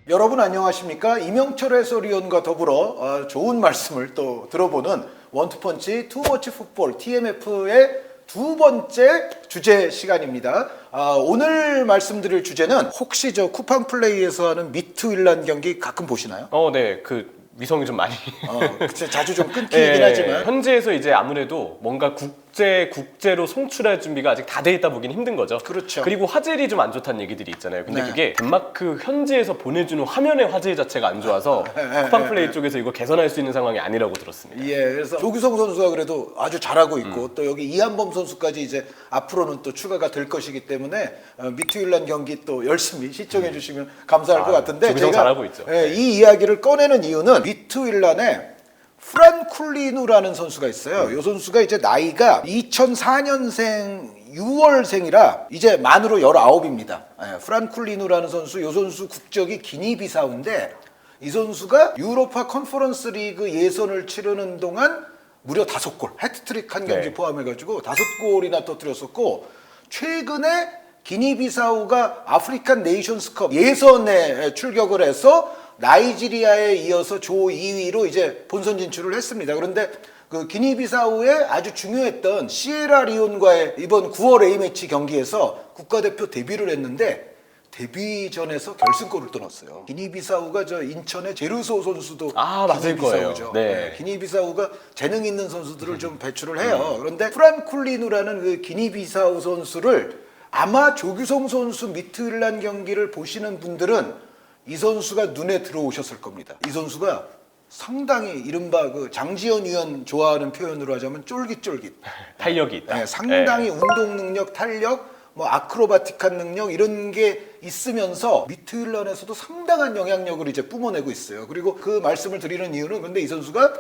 여러분 안녕하십니까? 이명철 해설위원과 더불어 좋은 말씀을 또 들어보는 원투펀치 투머치 풋볼 TMF의 두 번째 주제 시간입니다. 오늘 말씀드릴 주제는 혹시 저 쿠팡 플레이에서 하는 미투 일란 경기 가끔 보시나요? 네. 위성이 좀 많이. 그쵸, 자주 좀 끊기긴 하지만. 현지에서 이제 아무래도 뭔가 국제로 송출할 준비가 아직 다 돼 있다 보긴 힘든 거죠. 그렇죠. 그리고 화질이 좀 안 좋다는 얘기들이 있잖아요. 근데 네. 그게 덴마크 현지에서 보내주는 화면의 화질 자체가 안 좋아서 쿠팡 플레이 쪽에서 이거 개선할 수 있는 상황이 아니라고 들었습니다. 예, 그래서 조규성 선수가 그래도 아주 잘하고 있고 또 여기 이한범 선수까지 이제 앞으로는 또 추가가 될 것이기 때문에 미투 일란 경기 또 열심히 시청해 주시면 감사할 것 같은데 조규성 잘하고 있죠. 이 이야기를 꺼내는 이유는 미투 일란의 프란 쿨리누라는 선수가 있어요. 이 선수가 이제 나이가 2004년생 6월생이라 이제 만으로 19입니다. 프란 쿨리누라는 선수, 이 선수 국적이 기니비사우인데 이 선수가 유로파 컨퍼런스 리그 예선을 치르는 동안 무려 5골, 해트트릭 한 경기 포함해가지고 5골이나 터뜨렸었고 최근에 기니비사우가 아프리칸 네이션스컵 예선에 출격을 해서 나이지리아에 이어서 조 2위로 이제 본선 진출을 했습니다. 그런데 그 기니비사우에 아주 중요했던 시에라리온과의 이번 9월 A매치 경기에서 국가대표 데뷔를 했는데 데뷔전에서 결승골을 또 넣었어요. 기니비사우가 저 인천의 제르소 선수도 맞을 거예요. 기니비사우죠. 네. 기니비사우가 재능 있는 선수들을 좀 배출을 해요. 그런데 프란 쿨리누라는 그 기니비사우 선수를 아마 조규성 선수 미투 일란 경기를 보시는 분들은 이 선수가 눈에 들어오셨을 겁니다. 이 선수가 상당히 이른바 그 장지현 위원 좋아하는 표현으로 하자면 쫄깃쫄깃. 탄력이 있다. 네, 상당히 운동 능력, 탄력, 뭐 아크로바틱한 능력 이런 게 있으면서 미투 일란에서도 상당한 영향력을 이제 뿜어내고 있어요. 그리고 그 말씀을 드리는 이유는 근데 이 선수가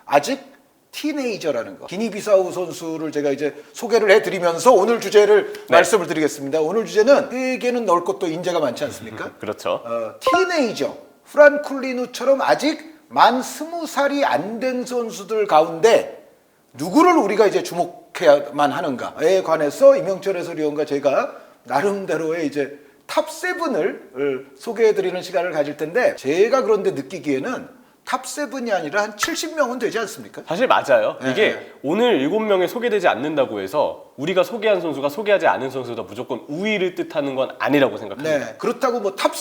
아직 티네이저라는 거. 기니비사우 선수를 제가 이제 소개를 해드리면서 오늘 주제를 말씀을 드리겠습니다. 오늘 주제는 세계는 넓고 또 인재가 많지 않습니까? 그렇죠. 티네이저 프란 쿨리누처럼 아직 만 20살이 안 된 선수들 가운데 누구를 우리가 이제 주목해야만 하는가에 관해서 이명철 해설위원과 제가 나름대로의 이제 탑 7을 소개해드리는 시간을 가질 텐데 제가 그런데 느끼기에는 탑 7이 아니라 한 70명은 되지 않습니까? 사실 맞아요. 네. 이게 오늘 7명에 소개되지 않는다고 해서 우리가 소개한 선수가 소개하지 않은 선수보다 무조건 우위를 뜻하는 건 아니라고 생각합니다. 네. 그렇다고 뭐 탑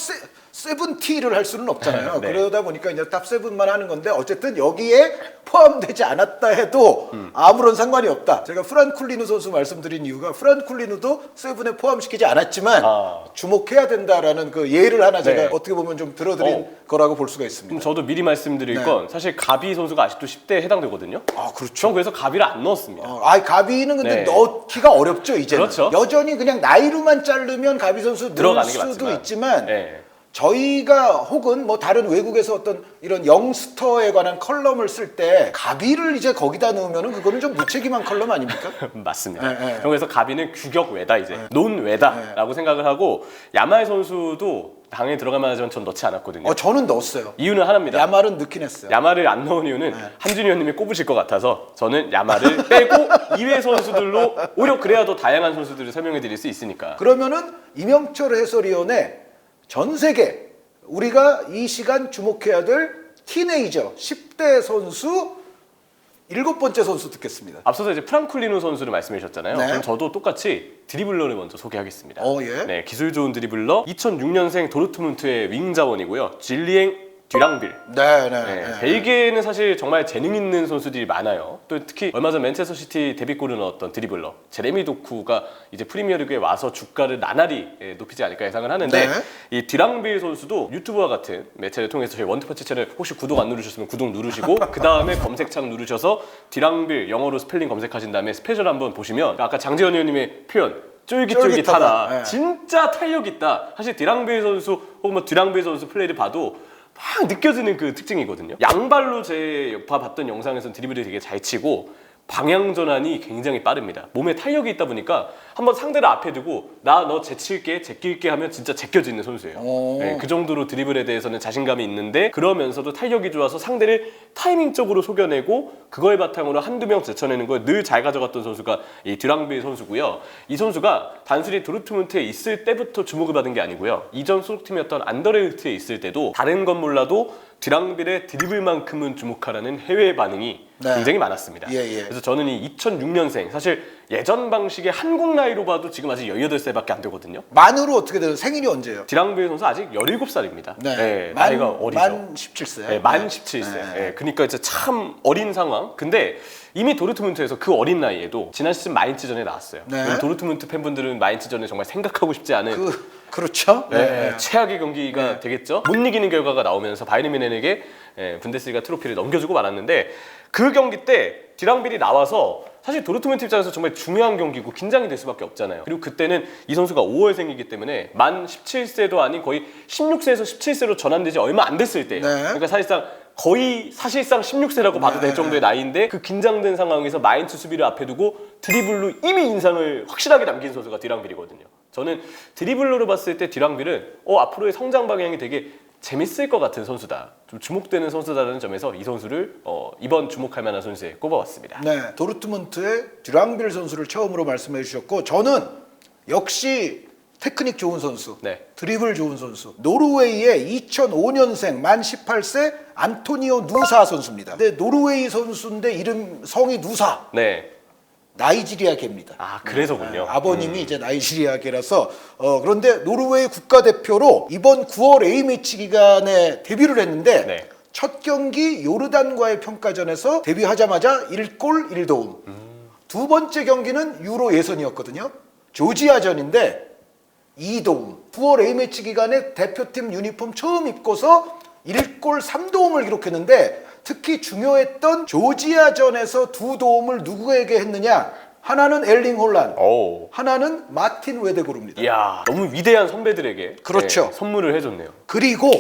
70를 할 수는 없잖아요. 네. 그러다 보니까 이제 탑 7만 하는 건데 어쨌든 여기에 포함되지 않았다 해도 아무런 상관이 없다. 제가 프란 쿨리누 선수 말씀드린 이유가 프란 쿨리누도 7에 포함시키지 않았지만 주목해야 된다라는 그 예를 하나 제가 어떻게 보면 좀 들어드린 거라고 볼 수가 있습니다. 그럼 저도 미리 말씀드릴 건 사실 가비 선수가 아직도 10대에 해당되거든요. 그렇죠. 전 그래서 가비를 안 넣었습니다. 가비는 근데 네. 넣기가 어렵죠, 이제는. 그렇죠. 여전히 그냥 나이로만 자르면 가비 선수 넣을 들어가는 게 수도 맞지만. 있지만 네. 저희가 혹은 뭐 다른 외국에서 어떤 이런 영스터에 관한 컬럼을 쓸 때 가비를 이제 거기다 넣으면은 그거는 좀 무책임한 컬럼 아닙니까? 맞습니다. 네. 그래서 가비는 규격 외다 이제 논외다라고 생각을 하고 야말 선수도 당연히 들어가면 하지만 전 넣지 않았거든요. 저는 넣었어요. 이유는 하나입니다. 야말은 넣긴 했어요. 야마를 안 넣은 이유는 한준희 의원님이 꼽으실 것 같아서 저는 야마를 빼고 2회 선수들로 오히려 그래야 더 다양한 선수들을 설명해 드릴 수 있으니까. 그러면은 이명철 해설위원의 전 세계 우리가 이 시간 주목해야 될 티네이저 10대 선수 7번째 선수 듣겠습니다. 앞서서 이제 프랑쿨리누 선수를 말씀해 주셨잖아요. 네. 그럼 저도 똑같이 드리블러를 먼저 소개하겠습니다. 예. 네, 기술 좋은 드리블러 2006년생 도르트문트의 윙 자원이고요. 질리엥 듀랑빌. 벨기에는 사실 정말 재능 있는 선수들이 많아요. 또 특히 얼마 전 맨체스터 시티 데뷔골을 넣었던 드리블러 제레미 도쿠가 이제 프리미어리그에 와서 주가를 나날이 높이지 않을까 예상을 하는데 이 듀랑빌 선수도 유튜브와 같은 매체를 통해서 저희 원투펀치 채널 혹시 구독 안 누르셨으면 구독 누르시고 그 다음에 검색창 누르셔서 듀랑빌 영어로 스펠링 검색하신 다음에 스페셜 한번 보시면 아까 장재현 의원님의 표현 쫄깃쫄깃하다. 진짜 탄력 있다. 사실 듀랑빌 선수 혹은 뭐 듀랑빌 선수 플레이를 봐도 막 느껴지는 그 특징이거든요. 양발로 제가 봤던 영상에서는 드리블을 되게 잘 치고 방향 전환이 굉장히 빠릅니다. 몸에 탄력이 있다 보니까 한번 상대를 앞에 두고 나 너 제칠게 제낄게 하면 진짜 제껴지는 선수예요. 네, 그 정도로 드리블에 대해서는 자신감이 있는데 그러면서도 탄력이 좋아서 상대를 타이밍적으로 속여내고 그걸 바탕으로 한두 명 제쳐내는 걸 늘 잘 가져갔던 선수가 이 듀랑빌 선수고요. 이 선수가 단순히 도르트문트에 있을 때부터 주목을 받은 게 아니고요. 이전 소속팀이었던 안더레흐트에 있을 때도 다른 건 몰라도 듀랑빌의 드리블만큼은 주목하라는 해외 반응이 네. 굉장히 많았습니다. 그래서 저는 이 2006년생 사실 예전 방식의 한국 나이로 봐도 지금 아직 18살밖에 안 되거든요. 만으로 어떻게 돼요? 생일이 언제예요? 듀랑빌 선수 아직 17살입니다. 네. 나이가 어리죠. 만 17세. 네, 만 17세. 네. 그러니까 이제 참 어린 상황. 근데 이미 도르트문트에서 그 어린 나이에도 지난 시즌 마인츠전에 나왔어요. 네. 도르트문트 팬분들은 마인츠전에 정말 생각하고 싶지 않은 그렇죠. 최악의 경기가 되겠죠. 못 이기는 결과가 나오면서 바이에른 뮌헨에게 분데스리가 트로피를 넘겨주고 말았는데 그 경기 때 듀랑빌이 나와서 사실 도르트문트 입장에서 정말 중요한 경기고 긴장이 될 수밖에 없잖아요. 그리고 그때는 이 선수가 5월생이기 때문에 만 17세도 아닌 거의 16세에서 17세로 전환되지 얼마 안 됐을 때예요. 그러니까 사실상 16세라고 봐도 될 정도의 나이인데 그 긴장된 상황에서 마인츠 수비를 앞에 두고 드리블로 이미 인상을 확실하게 남긴 선수가 듀랑빌이거든요. 저는 드리블로로 봤을 때 듀랑빌은 앞으로의 성장 방향이 되게 재밌을 것 같은 선수다. 좀 주목되는 선수다라는 점에서 이 선수를 이번 주목할 만한 선수에 꼽아봤습니다. 네, 도르트문트의 듀랑빌 선수를 처음으로 말씀해 주셨고 저는 역시 테크닉 좋은 선수, 드리블 좋은 선수, 노르웨이의 2005년생 만 18세 안토니오 누사 선수입니다. 근데 노르웨이 선수인데 이름 성이 누사. 나이지리아계입니다. 아, 그래서군요. 아버님이 이제 나이지리아계라서 그런데 노르웨이 국가대표로 이번 9월 A매치 기간에 데뷔를 했는데 첫 경기 요르단과의 평가전에서 데뷔하자마자 1골 1도움. 두 번째 경기는 유로 예선이었거든요. 조지아전인데 2도움. 9월 A매치 기간에 대표팀 유니폼 처음 입고서 1골 3도움을 기록했는데 특히 중요했던 조지아전에서 2도움을 누구에게 했느냐? 하나는 엘링 홀란, 하나는 마틴 웨데고르입니다. 이야, 너무 위대한 선배들에게 그렇죠. 선물을 해줬네요. 그리고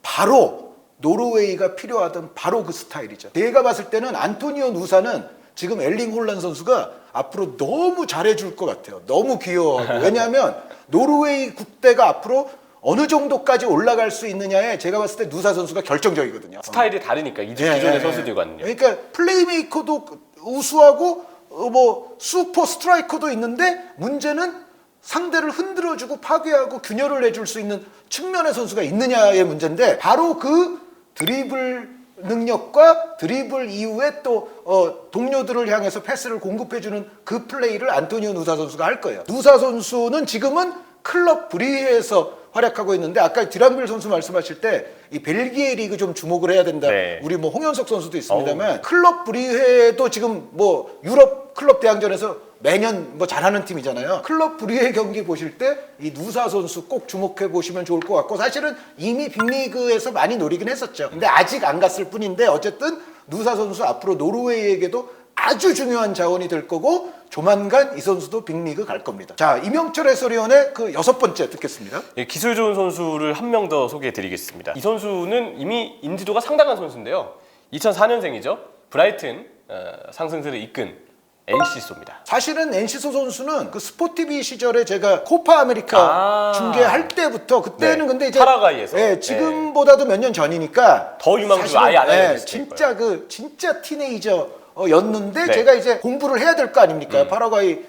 바로 노르웨이가 필요하던 바로 그 스타일이죠. 제가 봤을 때는 안토니오 누사는 지금 엘링 홀란 선수가 앞으로 너무 잘해줄 것 같아요. 너무 귀여워하고. 왜냐하면 노르웨이 국대가 앞으로 어느 정도까지 올라갈 수 있느냐에 제가 봤을 때 누사 선수가 결정적이거든요. 스타일이 다르니까 기존의 선수들과는요. 그러니까 플레이메이커도 우수하고 뭐 슈퍼 스트라이커도 있는데 문제는 상대를 흔들어주고 파괴하고 균열을 해줄 수 있는 측면의 선수가 있느냐의 문제인데 바로 그 드리블 능력과 드리블 이후에 또 동료들을 향해서 패스를 공급해주는 그 플레이를 안토니오 누사 선수가 할 거예요. 누사 선수는 지금은 클럽 브리에서 활약하고 있는데 아까 듀랑빌 선수 말씀하실 때 이 벨기에 리그 좀 주목을 해야 된다. 우리 뭐 홍현석 선수도 있습니다만 클럽 브리헤도 지금 뭐 유럽 클럽 대항전에서 매년 뭐 잘하는 팀이잖아요. 클럽 브리헤 경기 보실 때 이 누사 선수 꼭 주목해 보시면 좋을 것 같고 사실은 이미 빅리그에서 많이 노리긴 했었죠. 근데 아직 안 갔을 뿐인데 어쨌든 누사 선수 앞으로 노르웨이에게도 아주 중요한 자원이 될 거고 조만간 이 선수도 빅리그 갈 겁니다. 자, 이명철 해설위원의 그 6번째 듣겠습니다. 기술 좋은 선수를 한 명 더 소개해드리겠습니다. 이 선수는 이미 인지도가 상당한 선수인데요. 2004년생이죠. 브라이튼 상승세를 이끈 엔시소입니다. 사실은 엔시소 선수는 그 스포티비 시절에 제가 코파 아메리카 중계할 때부터 그때는 근데 이제 파라과이에서 지금보다도 몇 년 전이니까 더 유망주 아예 안 알려졌을 진짜 진짜 티네이저였는데 제가 이제 공부를 해야 될 거 아닙니까? 파라과이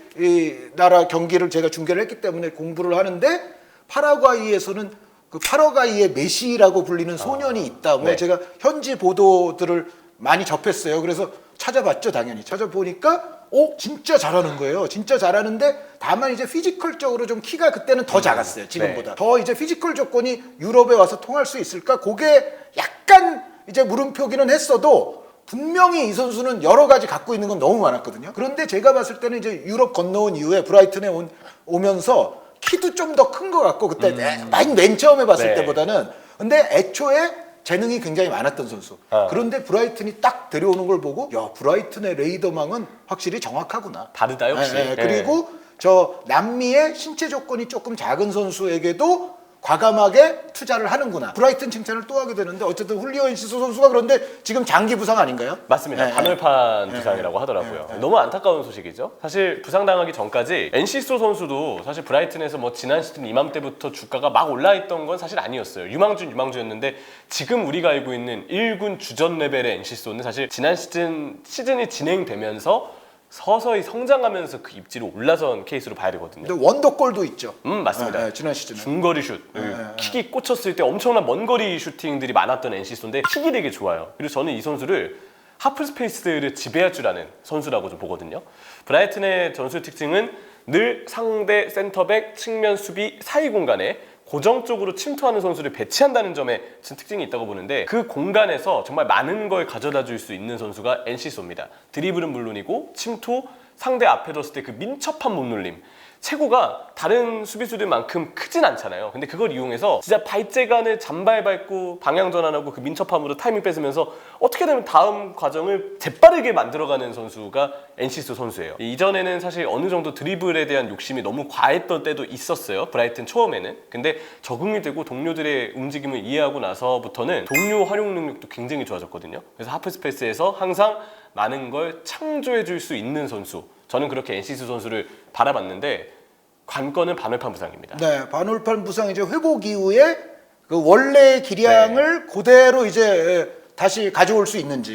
나라 경기를 제가 중계를 했기 때문에 공부를 하는데 파라과이에서는 그 파라과이의 메시라고 불리는 소년이 있다. 뭐 제가 현지 보도들을 많이 접했어요. 그래서 찾아봤죠, 당연히. 찾아보니까 진짜 잘하는 거예요. 진짜 잘하는데 다만 이제 피지컬적으로 좀 키가 그때는 더 작았어요. 지금보다. 더 이제 피지컬 조건이 유럽에 와서 통할 수 있을까? 그게 약간 이제 물음표기는 했어도 분명히 이 선수는 여러 가지 갖고 있는 건 너무 많았거든요. 그런데 제가 봤을 때는 이제 유럽 건너온 이후에 브라이튼에 오면서 키도 좀 더 큰 것 같고 그때 맨 처음에 봤을 때보다는 근데 애초에 재능이 굉장히 많았던 선수. 그런데 브라이튼이 딱 데려오는 걸 보고 야, 브라이튼의 레이더망은 확실히 정확하구나. 다르다 역시. 그리고 저 남미의 신체 조건이 조금 작은 선수에게도 과감하게 투자를 하는구나. 브라이튼 칭찬을 또 하게 되는데 어쨌든 훌리오 엔시소 선수가 그런데 지금 장기 부상 아닌가요? 맞습니다. 네, 반월판 네. 부상이라고 하더라고요. 네. 너무 안타까운 소식이죠. 사실 부상당하기 전까지 엔시소 선수도 사실 브라이튼에서 뭐 지난 시즌 이맘때부터 주가가 막 올라있던 건 사실 아니었어요. 유망주였는데 지금 우리가 알고 있는 1군 주전 레벨의 엔시소는 사실 지난 시즌이 진행되면서 서서히 성장하면서 그 입지로 올라선 케이스로 봐야 되거든요. 근데 원더골도 있죠. 맞습니다. 지난 시즌에. 중거리 슛, 킥이 꽂혔을 때 엄청난 먼 거리 슈팅들이 많았던 NC소인데 킥이 되게 좋아요. 그리고 저는 이 선수를 하프 스페이스를 지배할 줄 아는 선수라고 좀 보거든요. 브라이튼의 전술 특징은 늘 상대 센터백, 측면 수비 사이 공간에 고정적으로 침투하는 선수를 배치한다는 점에 특징이 있다고 보는데 그 공간에서 정말 많은 걸 가져다 줄 수 있는 선수가 NC소입니다. 드리블은 물론이고 침투, 상대 앞에 뒀을 때 그 민첩한 몸놀림 체구가 다른 수비수들만큼 크진 않잖아요. 근데 그걸 이용해서 진짜 발재간을 잔발 밟고 방향 전환하고 그 민첩함으로 타이밍 뺏으면서 어떻게 되면 다음 과정을 재빠르게 만들어가는 선수가 NC소 선수예요. 이전에는 사실 어느 정도 드리블에 대한 욕심이 너무 과했던 때도 있었어요. 브라이튼 처음에는. 근데 적응이 되고 동료들의 움직임을 이해하고 나서부터는 동료 활용 능력도 굉장히 좋아졌거든요. 그래서 하프 스페이스에서 항상 많은 걸 창조해 줄 수 있는 선수. 저는 그렇게 NC소 선수를 바라봤는데 관건은 반월판 부상입니다. 네, 반월판 부상 이제 회복 이후에 그 원래 기량을 그대로 이제 다시 가져올 수 있는지.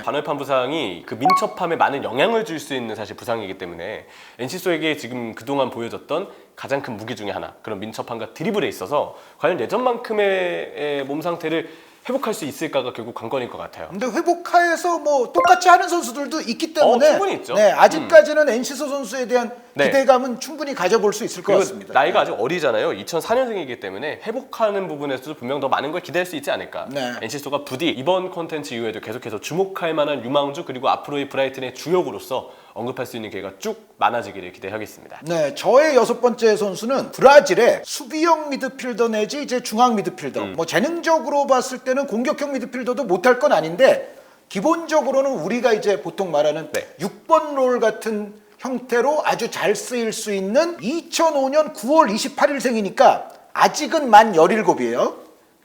반월판 부상이 그 민첩함에 많은 영향을 줄 수 있는 사실 부상이기 때문에 NC소에게 지금 그동안 보여줬던 가장 큰 무기 중에 하나 그런 민첩함과 드리블에 있어서 과연 예전만큼의 몸 상태를 회복할 수 있을까가 결국 관건일 것 같아요. 근데 회복하에서 뭐 똑같이 하는 선수들도 있기 때문에 충분히 있죠. 네, 아직까지는 NC소 선수에 대한 네. 기대감은 충분히 가져볼 수 있을 것 같습니다. 나이가 아직 어리잖아요. 2004년생이기 때문에 회복하는 부분에서도 분명 더 많은 걸 기대할 수 있지 않을까. 네. NC소가 부디 이번 콘텐츠 이후에도 계속해서 주목할 만한 유망주 그리고 앞으로의 브라이튼의 주역으로서 언급할 수 있는 기회가 쭉 많아지기를 기대하겠습니다. 네, 저의 6번째 선수는 브라질의 수비형 미드필더 내지 이제 중앙 미드필더. 뭐 재능적으로 봤을 때는 공격형 미드필더도 못할 건 아닌데 기본적으로는 우리가 이제 보통 말하는 6번 롤 같은 형태로 아주 잘 쓰일 수 있는 2005년 9월 28일생이니까 아직은 만 17이에요.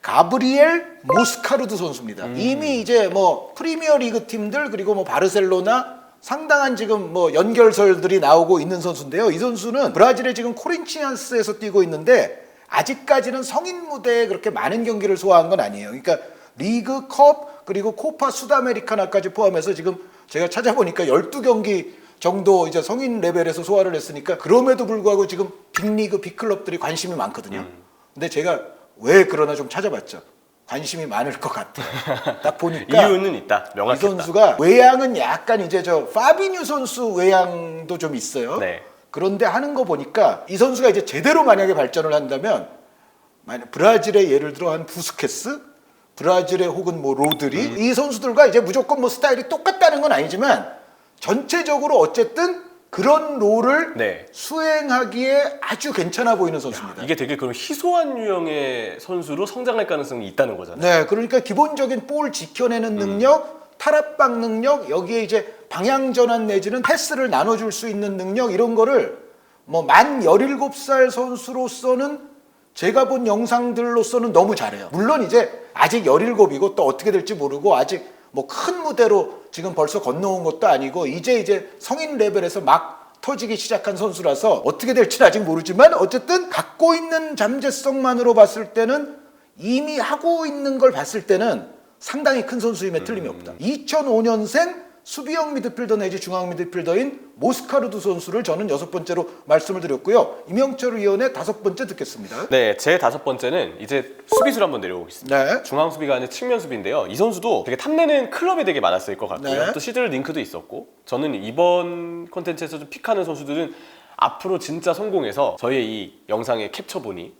가브리엘 모스카르드 선수입니다. 이미 이제 뭐 프리미어 리그 팀들 그리고 뭐 바르셀로나 상당한 지금 뭐 연결설들이 나오고 있는 선수인데요. 이 선수는 브라질의 지금 코린치안스에서 뛰고 있는데 아직까지는 성인 무대에 그렇게 많은 경기를 소화한 건 아니에요. 그러니까 리그, 컵, 그리고 코파 수다메리카나까지 포함해서 지금 제가 찾아보니까 12경기 정도 이제 성인 레벨에서 소화를 했으니까 그럼에도 불구하고 지금 빅리그, 빅클럽들이 관심이 많거든요. 근데 제가 왜 그러나 좀 찾아봤죠. 관심이 많을 것 같아요. 딱 보니까 이유는 있다. 명확했다. 이 선수가 외양은 약간 이제 저 파비뉴 선수 외양도 좀 있어요. 네. 그런데 하는 거 보니까 이 선수가 이제 제대로 만약에 발전을 한다면 만약 브라질의 예를 들어 한 부스케스, 브라질의 혹은 뭐 로드리 이 선수들과 이제 무조건 뭐 스타일이 똑같다는 건 아니지만 전체적으로 어쨌든 그런 롤을 수행하기에 아주 괜찮아 보이는 선수입니다. 이게 되게 그런 희소한 유형의 선수로 성장할 가능성이 있다는 거잖아요. 네, 그러니까 기본적인 볼 지켜내는 능력, 탈압박 능력, 여기에 이제 방향 전환 내지는 패스를 나눠줄 수 있는 능력 이런 거를 뭐 만 17살 선수로서는 제가 본 영상들로서는 너무 잘해요. 물론 이제 아직 17이고 또 어떻게 될지 모르고 아직 뭐 큰 무대로 지금 벌써 건너온 것도 아니고 이제 성인 레벨에서 막 터지기 시작한 선수라서 어떻게 될지는 아직 모르지만 어쨌든 갖고 있는 잠재성만으로 봤을 때는 이미 하고 있는 걸 봤을 때는 상당히 큰 선수임에 틀림이 없다. 2005년생 수비형 미드필더 내지 중앙 미드필더인 모스카르드 선수를 저는 6번째로 말씀을 드렸고요. 이명철 위원의 5번째 듣겠습니다. 네, 제 5번째는 이제 수비수로 한번 내려오겠습니다. 네. 중앙 수비가 아닌 측면 수비인데요. 이 선수도 되게 탐내는 클럽이 되게 많았을 것 같고요. 네. 또 시들 링크도 있었고 저는 이번 콘텐츠에서 좀 픽하는 선수들은 앞으로 진짜 성공해서 저희의 이 영상의 캡처본이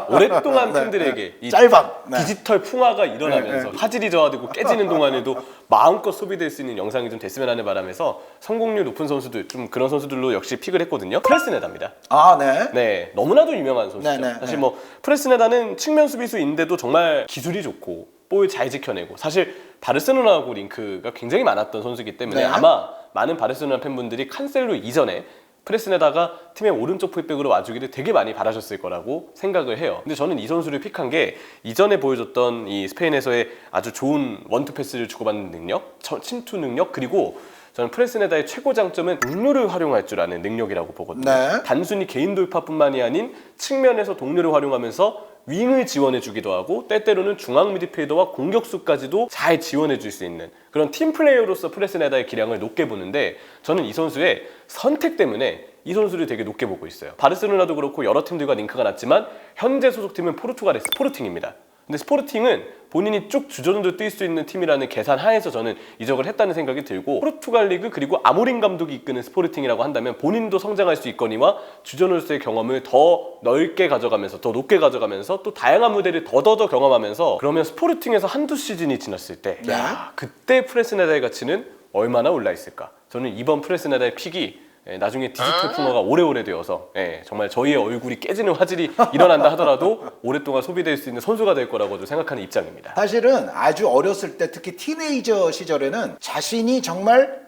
오랫동안 팬들에게 이 짤방 디지털 풍화가 일어나면서 화질이 저하되고 깨지는 동안에도 마음껏 소비될 수 있는 영상이 좀 됐으면 하는 바람에서 성공률 높은 선수들 좀 그런 선수들로 역시 픽을 했거든요. 프레스네다입니다. 아, 네. 네, 너무나도 유명한 선수죠. 네. 사실 뭐 프레스네다는 측면 수비수인데도 정말 기술이 좋고 볼 잘 지켜내고 사실 바르셀로나하고 링크가 굉장히 많았던 선수이기 때문에 네. 아마 많은 바르셀로나 팬분들이 칸셀로 이전에 프레스네다가 팀의 오른쪽 풀백으로 와주기를 되게 많이 바라셨을 거라고 생각을 해요. 근데 저는 이 선수를 픽한 게 이전에 보여줬던 이 스페인에서의 아주 좋은 원투 패스를 주고받는 능력, 침투 능력, 그리고 저는 프레스네다의 최고 장점은 동료를 활용할 줄 아는 능력이라고 보거든요. 네. 단순히 개인 돌파뿐만이 아닌 측면에서 동료를 활용하면서 윙을 지원해주기도 하고 때때로는 중앙 미드필더와 공격수까지도 잘 지원해줄 수 있는 그런 팀 플레이어로서 프레스네다의 기량을 높게 보는데 저는 이 선수의 선택 때문에 이 선수를 되게 높게 보고 있어요. 바르셀로나도 그렇고 여러 팀들과 링크가 났지만 현재 소속팀은 포르투갈의 스포르팅입니다. 근데 스포르팅은 본인이 쭉 주전으로 뛸 수 있는 팀이라는 계산 하에서 저는 이적을 했다는 생각이 들고 포르투갈 리그 그리고 아모린 감독이 이끄는 스포르팅이라고 한다면 본인도 성장할 수 있거니와 주전으로서의 경험을 더 넓게 가져가면서 더 높게 가져가면서 또 다양한 무대를 더더더 경험하면서 그러면 스포르팅에서 한두 시즌이 지났을 때 네. 야, 그때 프레스네다의 가치는 얼마나 올라 있을까. 저는 이번 프레스네다의 픽이 나중에 디지털 풍화가 오래오래 되어서 정말 저희의 얼굴이 깨지는 화질이 일어난다 하더라도 오랫동안 소비될 수 있는 선수가 될 거라고 생각하는 입장입니다. 사실은 아주 어렸을 때 특히 티네이저 시절에는 자신이 정말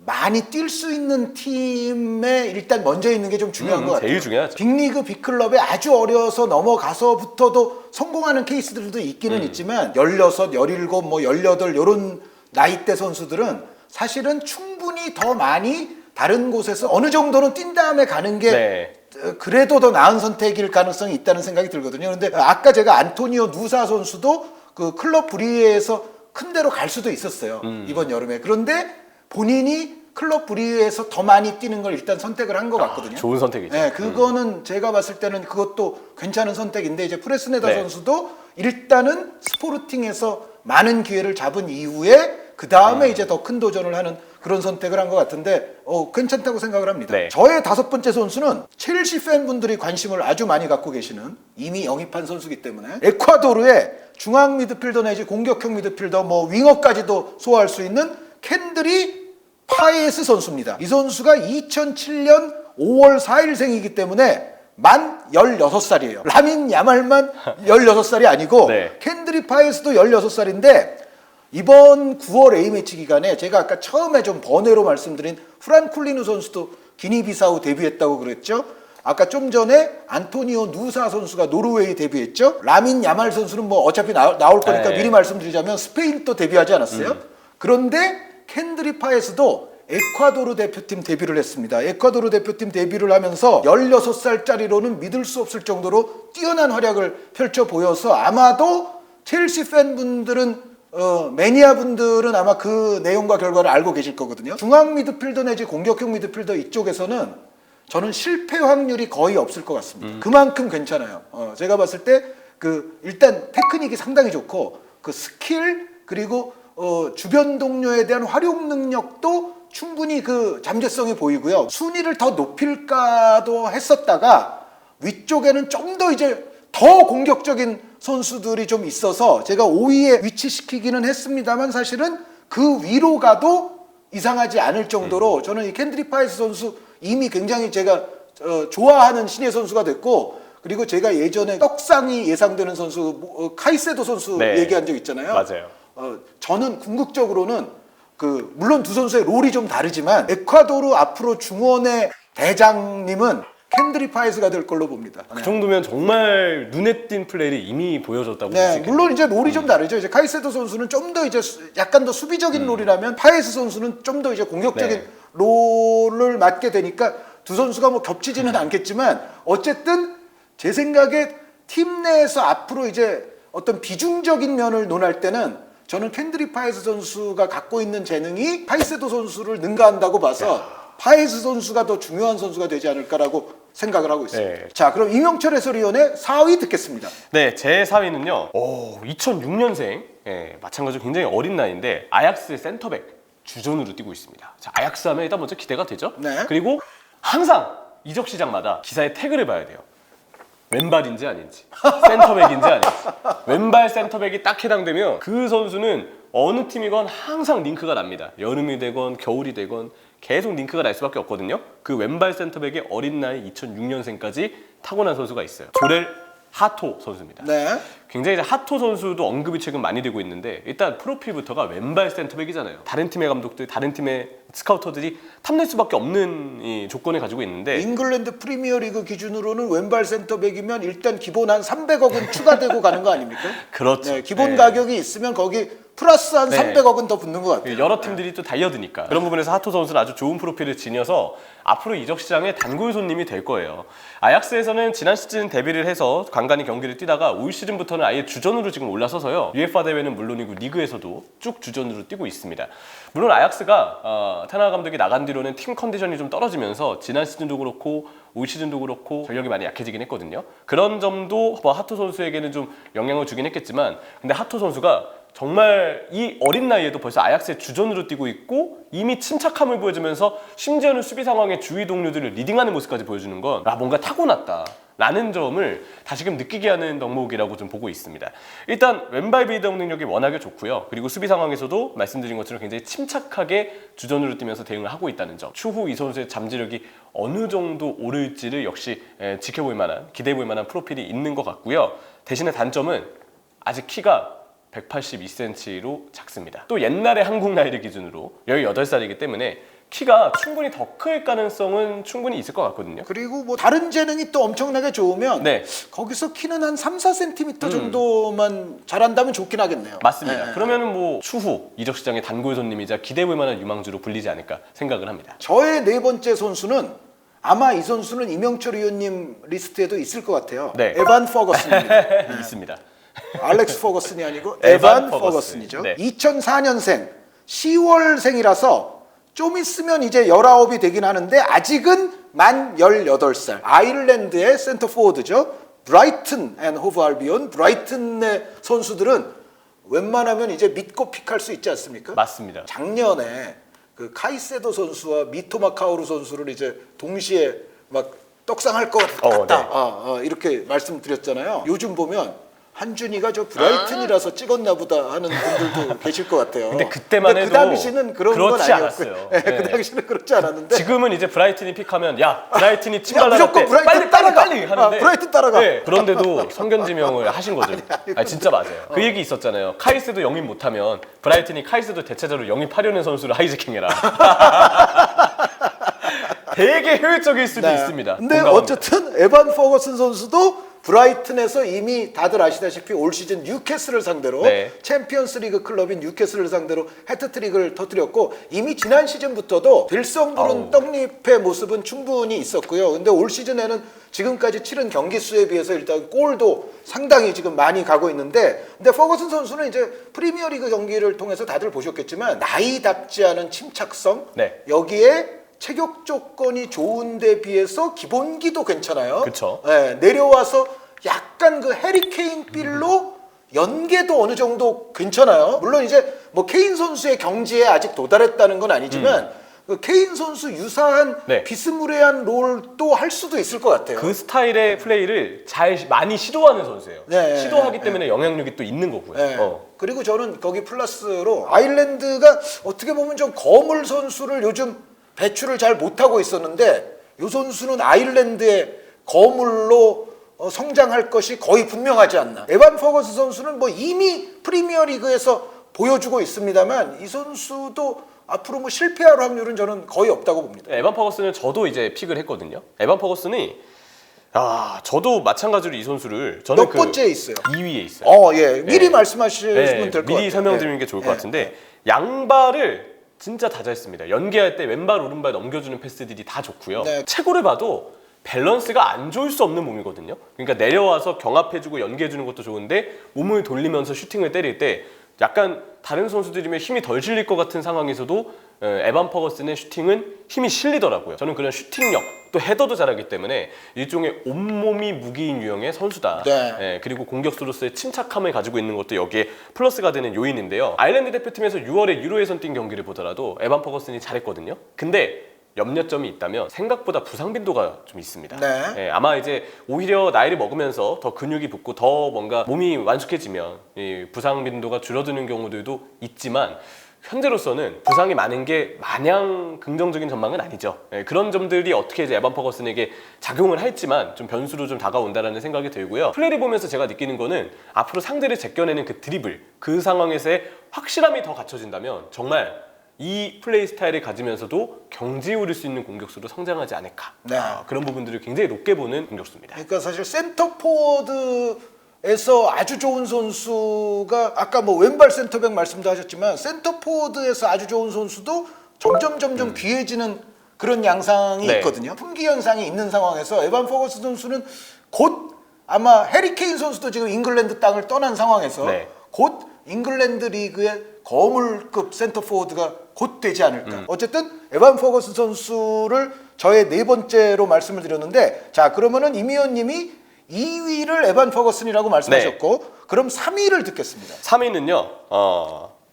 많이 뛸 수 있는 팀에 일단 먼저 있는 게 좀 중요한 것 같아요. 제일 중요하죠. 빅리그, 빅클럽에 아주 어려서 넘어가서부터도 성공하는 케이스들도 있기는 있지만 16, 17, 뭐 18 이런 나이대 선수들은 사실은 충분히 더 많이 다른 곳에서 어느 정도는 뛴 다음에 가는 게 그래도 더 나은 선택일 가능성이 있다는 생각이 들거든요. 그런데 아까 제가 안토니오 누사 선수도 그 클럽 브리에서 큰 데로 갈 수도 있었어요. 이번 여름에. 그런데 본인이 클럽 브리에서 더 많이 뛰는 걸 일단 선택을 한 것 같거든요. 좋은 선택이죠. 네, 그거는 제가 봤을 때는 그것도 괜찮은 선택인데 이제 프레스네다 선수도 일단은 스포르팅에서 많은 기회를 잡은 이후에 그 다음에 이제 더 큰 도전을 하는 그런 선택을 한 것 같은데 괜찮다고 생각을 합니다. 저의 5번째 선수는 첼시 팬분들이 관심을 아주 많이 갖고 계시는 이미 영입한 선수기 때문에 에콰도르의 중앙 미드필더 내지 공격형 미드필더 뭐 윙어까지도 소화할 수 있는 켄드리 파에스 선수입니다. 이 선수가 2007년 5월 4일생이기 때문에 만 16살이에요. 라민 야말만 16살이 아니고 켄드리 파에스도 16살인데 이번 9월 A매치 기간에 제가 아까 처음에 좀 번외로 말씀드린 프란쿨리누 선수도 기니비사우 데뷔했다고 그랬죠. 아까 좀 전에 안토니오 누사 선수가 노르웨이 데뷔했죠. 라민 야말 선수는 뭐 어차피 나올 거니까 미리 말씀드리자면 스페인도 데뷔하지 않았어요. 그런데 켄드리 파에스도 에콰도르 대표팀 데뷔를 했습니다. 에콰도르 대표팀 데뷔를 하면서 16살짜리로는 믿을 수 없을 정도로 뛰어난 활약을 펼쳐 보여서 아마도 첼시 팬분들은 매니아 분들은 아마 그 내용과 결과를 알고 계실 거거든요. 중앙 미드필더 내지 공격형 미드필더 이쪽에서는 저는 실패 확률이 거의 없을 것 같습니다. 그만큼 괜찮아요. 제가 봤을 때 그 일단 테크닉이 상당히 좋고 그 스킬 그리고 주변 동료에 대한 활용 능력도 충분히 그 잠재성이 보이고요. 순위를 더 높일까도 했었다가 위쪽에는 좀 더 이제 더 공격적인 선수들이 좀 있어서 제가 5위에 위치시키기는 했습니다만 사실은 그 위로 가도 이상하지 않을 정도로 저는 이 켄드리 파이스 선수 이미 굉장히 제가 좋아하는 신예 선수가 됐고 그리고 제가 예전에 떡상이 예상되는 선수 카이세도 선수 얘기한 적 있잖아요. 맞아요. 저는 궁극적으로는 그 물론 두 선수의 롤이 좀 다르지만 에콰도르 앞으로 중원의 대장님은 켄드리 파이스가 될 걸로 봅니다. 그 정도면 정말 눈에 띈 플레이를 이미 보여줬다고 볼 수 있겠네요. 물론 이제 롤이 좀 다르죠. 이제 카이세도 선수는 좀 더 이제 약간 더 수비적인 롤이라면 파이스 선수는 좀 더 이제 공격적인 롤을 맡게 되니까 두 선수가 뭐 겹치지는 않겠지만 어쨌든 제 생각에 팀 내에서 앞으로 이제 어떤 비중적인 면을 논할 때는 저는 켄드리 파이스 선수가 갖고 있는 재능이 파이세도 선수를 능가한다고 봐서 파이스 선수가 더 중요한 선수가 되지 않을까라고 생각을 하고 있습니다. 자, 그럼 이명철 해설위원의 4위 듣겠습니다. 네, 제 4위는요. 2006년생, 마찬가지로 굉장히 어린 나이인데 아약스의 센터백 주전으로 뛰고 있습니다. 자, 아약스 하면 일단 먼저 기대가 되죠. 그리고 항상 이적 시장마다 기사의 태그를 봐야 돼요. 왼발인지 아닌지, 센터백인지 아닌지. 왼발 센터백이 딱 해당되면 그 선수는 어느 팀이건 항상 링크가 납니다. 여름이 되건 겨울이 되건 계속 링크가 날 수밖에 없거든요. 그 왼발 센터백의 어린 나이 2006년생까지 타고난 선수가 있어요. 조렐 하토 선수입니다. 네. 굉장히 이제 하토 선수도 언급이 최근 많이 되고 있는데 일단 프로필부터가 왼발 센터백이잖아요. 다른 팀의 감독들, 다른 팀의 스카우터들이 탐낼 수밖에 없는 이 조건을 가지고 있는데 잉글랜드 프리미어리그 기준으로는 왼발 센터백이면 일단 기본 한 300억은 추가되고 가는 거 아닙니까? 그렇죠. 네, 기본 네. 가격이 있으면 거기 플러스 한 네. 300억은 더 붙는 것 같아요. 여러 팀들이 또 달려드니까 그런 부분에서 하토 선수는 아주 좋은 프로필을 지녀서 앞으로 이적 시장의 단골 손님이 될 거예요. 아약스에서는 지난 시즌 데뷔를 해서 간간히 경기를 뛰다가 올 시즌부터는 아예 주전으로 지금 올라서서요. UEFA 대회는 물론이고 리그에서도 쭉 주전으로 뛰고 있습니다. 물론 아약스가 테나 감독이 나간 뒤로는 팀 컨디션이 좀 떨어지면서 지난 시즌도 그렇고 올 시즌도 그렇고 전력이 많이 약해지긴 했거든요. 그런 점도 뭐 하토 선수에게는 좀 영향을 주긴 했겠지만 근데 하토 선수가 정말 이 어린 나이에도 벌써 아약스의 주전으로 뛰고 있고 이미 침착함을 보여주면서 심지어는 수비 상황에 주위 동료들을 리딩하는 모습까지 보여주는 건 뭔가 타고났다 라는 점을 다시금 느끼게 하는 덕목이라고 좀 보고 있습니다. 일단 왼발 비동 능력이 워낙에 좋고요. 그리고 수비 상황에서도 말씀드린 것처럼 굉장히 침착하게 주전으로 뛰면서 대응을 하고 있다는 점. 추후 이 선수의 잠재력이 어느 정도 오를지를 역시 지켜볼 만한, 기대해 볼 만한 프로필이 있는 것 같고요. 대신에 단점은 아직 키가 182cm로 작습니다. 또 옛날의 한국 나이를 기준으로 18살이기 때문에 키가 충분히 더 클 가능성은 충분히 있을 것 같거든요. 그리고 뭐 다른 재능이 또 엄청나게 좋으면 네. 거기서 키는 한 3, 4cm 정도만 잘한다면 좋긴 하겠네요. 맞습니다. 네. 그러면은 뭐 추후 이적 시장의 단골 손님이자 기대해 볼 만한 유망주로 불리지 않을까 생각을 합니다. 저의 네 번째 선수는 아마 이 선수는 이명철 의원님 리스트에도 있을 것 같아요. 네. 에반 퍼거슨입니다. 있습니다. 알렉스 퍼거슨이 아니고 에반 에반 퍼거슨. 퍼거슨이죠. 네. 2004년생 10월생이라서 좀 있으면 이제 19이 되긴 하는데 아직은 만 18살. 아일랜드의 센터 포워드죠. 브라이튼 앤 호브 알비온. 브라이튼의 선수들은 웬만하면 이제 믿고 픽할 수 있지 않습니까? 맞습니다. 작년에 그 카이세도 선수와 미토마 카오루 선수를 이제 동시에 막 떡상할 것 같다. 네. 이렇게 말씀드렸잖아요. 요즘 보면 한준이가 저 브라이튼이라서 찍었나 보다 하는 분들도 계실 것 같아요. 근데 그때만 해도 그 당시는 그런 건 그렇지 아니었어요. 않았어요. 네, 네. 그 당시는 그렇지 않았는데 지금은 이제 브라이튼이 픽하면 야 브라이튼이 침 야, 발라놨대 무조건 브라이튼 빨리 따라가. 빨리 하는데 브라이튼 따라가. 네, 그런데도 성견지명을 하신 거죠. 아니, 진짜 맞아요. 그 얘기 있었잖아요. 카이스도 영입 못하면 브라이튼이 카이스도 대체자로 영입하려는 선수를 하이제킹해라. 되게 효율적일 수도 있습니다. 근데 공감합니다. 어쨌든 에반 퍼거슨 선수도 브라이튼에서 이미 다들 아시다시피 올 시즌 뉴캐슬을 상대로 네. 챔피언스리그 클럽인 뉴캐슬을 상대로 해트트릭을 터뜨렸고 이미 지난 시즌부터도 들성 부른 떡잎의 모습은 충분히 있었고요. 근데 올 시즌에는 지금까지 치른 경기 수에 비해서 일단 골도 상당히 지금 많이 가고 있는데 근데 퍼거슨 선수는 이제 프리미어리그 경기를 통해서 다들 보셨겠지만 나이답지 않은 침착성 네. 여기에 체격 조건이 좋은데 비해서 기본기도 괜찮아요. 그쵸. 네, 내려와서 약간 그 해리케인 필로 연계도 어느 정도 괜찮아요. 물론 이제 뭐 케인 선수의 경지에 아직 도달했다는 건 아니지만 그 케인 선수 유사한 네. 비스무리한 롤도 할 수도 있을 것 같아요. 그 스타일의 플레이를 많이 시도하는 선수예요. 네, 시도하기 네, 때문에 영향력이 또 있는 거고요. 네. 그리고 저는 거기 플러스로 아일랜드가 어떻게 보면 좀 거물 선수를 요즘 배출을 잘 못하고 있었는데 이 선수는 아일랜드의 거물로 성장할 것이 거의 분명하지 않나. 에반 퍼거스 선수는 뭐 이미 프리미어리그에서 보여주고 있습니다만 이 선수도 앞으로 뭐 실패할 확률은 저는 거의 없다고 봅니다. 에반 퍼거슨은 저도 이제 픽을 했거든요. 에반 퍼거슨이 저도 마찬가지로 이 선수를 저는 몇 번째에 있어요? 2위에 있어요. 예. 미리 말씀하시면 될 것 같아요. 미리 설명드리는 게 좋을 것 같은데 양발을 진짜 다 잘습니다. 연계할 때 왼발 오른발 넘겨주는 패스들이 다 좋고요. 네. 체구를 봐도 밸런스가 안 좋을 수 없는 몸이거든요. 그러니까 내려와서 경합해주고 연계해주는 것도 좋은데 몸을 돌리면서 슈팅을 때릴 때 약간 다른 선수들이면 힘이 덜 실릴 것 같은 상황에서도 에반 퍼거슨의 슈팅은 힘이 실리더라고요. 저는 그런 슈팅력 또 헤더도 잘하기 때문에 일종의 온몸이 무기인 유형의 선수다. 네. 그리고 공격수로서의 침착함을 가지고 있는 것도 여기에 플러스가 되는 요인인데요. 아일랜드 대표팀에서 6월에 유로 예선 뛴 경기를 보더라도 에반 퍼거슨이 잘했거든요. 근데 염려점이 있다면 생각보다 부상 빈도가 좀 있습니다. 네. 아마 이제 오히려 나이를 먹으면서 더 근육이 붙고 더 뭔가 몸이 완숙해지면 이 부상 빈도가 줄어드는 경우들도 있지만 현재로서는 부상이 많은 게 마냥 긍정적인 전망은 아니죠. 예, 그런 점들이 어떻게 이제 에반 퍼거슨에게 작용을 할지만 좀 변수로 좀 다가온다라는 생각이 들고요. 플레이를 보면서 제가 느끼는 거는 앞으로 상대를 제껴내는 그 드리블, 그 상황에서의 확실함이 더 갖춰진다면 정말 이 플레이 스타일을 가지면서도 경지에 오를 수 있는 공격수로 성장하지 않을까. 네. 그런 부분들을 굉장히 높게 보는 공격수입니다. 그러니까 사실 센터 포워드에서 아주 좋은 선수가 아까 뭐 왼발 센터백 말씀도 하셨지만 센터 포워드에서 아주 좋은 선수도 점점 귀해지는 그런 양상이 네. 있거든요. 품귀 현상이 있는 상황에서 에반 퍼거슨 선수는 곧 아마 해리 케인 선수도 지금 잉글랜드 땅을 떠난 상황에서 네. 곧 잉글랜드 리그의 거물급 센터 포워드가 곧 되지 않을까. 어쨌든 에반 퍼거슨 선수를 저의 네 번째로 말씀을 드렸는데, 자 그러면은 이미연님이 2위를 에반 퍼거슨이라고 말씀하셨고, 그럼 3위를 듣겠습니다. 3위는요.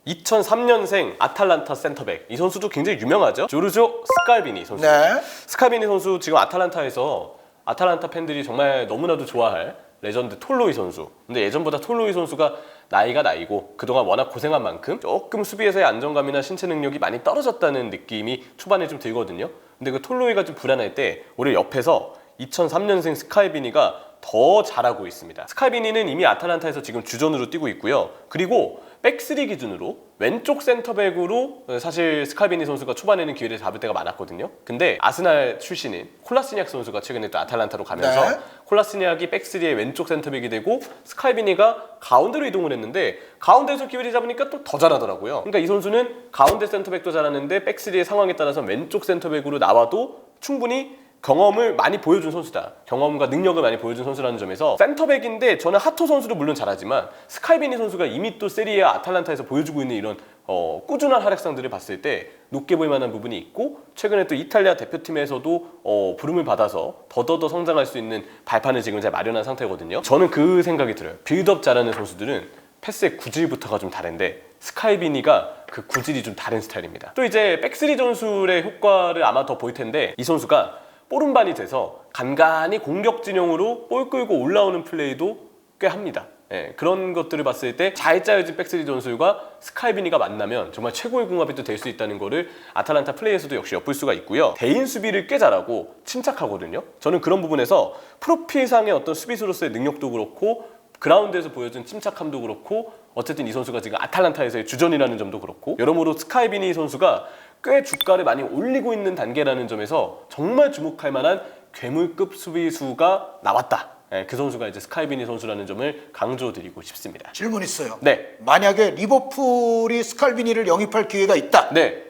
2003년생 아탈란타 센터백. 이 선수도 굉장히 유명하죠. 조르조 스칼비니 선수. 네. 스칼비니 선수 지금 아탈란타에서 아탈란타 팬들이 정말 너무나도 좋아할 레전드 톨로이 선수. 근데 예전보다 톨로이 선수가 나이가 나이고 그동안 워낙 고생한 만큼 조금 수비에서의 안정감이나 신체 능력이 많이 떨어졌다는 느낌이 초반에 좀 들거든요. 근데 그 톨로이가 좀 불안할 때 우리 옆에서 2003년생 스칼비니가 더 잘하고 있습니다. 스칼비니는 이미 아탈란타에서 지금 주전으로 뛰고 있고요. 그리고 백스리 기준으로 왼쪽 센터백으로 사실 스칼비니 선수가 초반에는 기회를 잡을 때가 많았거든요. 근데 아스날 출신인 콜라스니악 선수가 최근에 또 아탈란타로 가면서 네. 콜라스니악이 백스리의 왼쪽 센터백이 되고 스칼비니가 가운데로 이동을 했는데 가운데에서 기회를 잡으니까 또 더 잘하더라고요. 그러니까 이 선수는 가운데 센터백도 잘하는데 백스리의 상황에 따라서 왼쪽 센터백으로 나와도 충분히 경험을 많이 보여준 선수다. 경험과 능력을 많이 보여준 선수라는 점에서 센터백인데 저는 하토 선수도 물론 잘하지만 스칼비니 선수가 이미 또 세리에 아탈란타에서 보여주고 있는 이런 꾸준한 활약상들을 봤을 때 높게 볼 만한 부분이 있고 최근에 또 이탈리아 대표팀에서도 부름을 받아서 더더더 성장할 수 있는 발판을 지금 잘 마련한 상태거든요. 저는 그 생각이 들어요. 빌드업 잘하는 선수들은 패스의 구질부터가 좀 다른데 스칼비니가 그 구질이 좀 다른 스타일입니다. 또 이제 백스리 전술의 효과를 아마 더 보일 텐데 이 선수가 뽀른반이 돼서 간간히 공격 진영으로 볼 끌고 올라오는 플레이도 꽤 합니다. 예, 그런 것들을 봤을 때 잘 짜여진 백스리 전술과 스칼비니가 만나면 정말 최고의 궁합이 또 될 수 있다는 거를 아탈란타 플레이에서도 역시 엿볼 수가 있고요. 대인 수비를 꽤 잘하고 침착하거든요. 저는 그런 부분에서 프로필상의 어떤 수비수로서의 능력도 그렇고 그라운드에서 보여준 침착함도 그렇고 어쨌든 이 선수가 지금 아탈란타에서의 주전이라는 점도 그렇고 여러모로 스칼비니 선수가 꽤 주가를 많이 올리고 있는 단계라는 점에서 정말 주목할 만한 괴물급 수비수가 나왔다. 네, 그 선수가 이제 스칼비니 선수라는 점을 강조드리고 싶습니다. 질문 있어요. 네. 만약에 리버풀이 스칼비니를 영입할 기회가 있다. 네.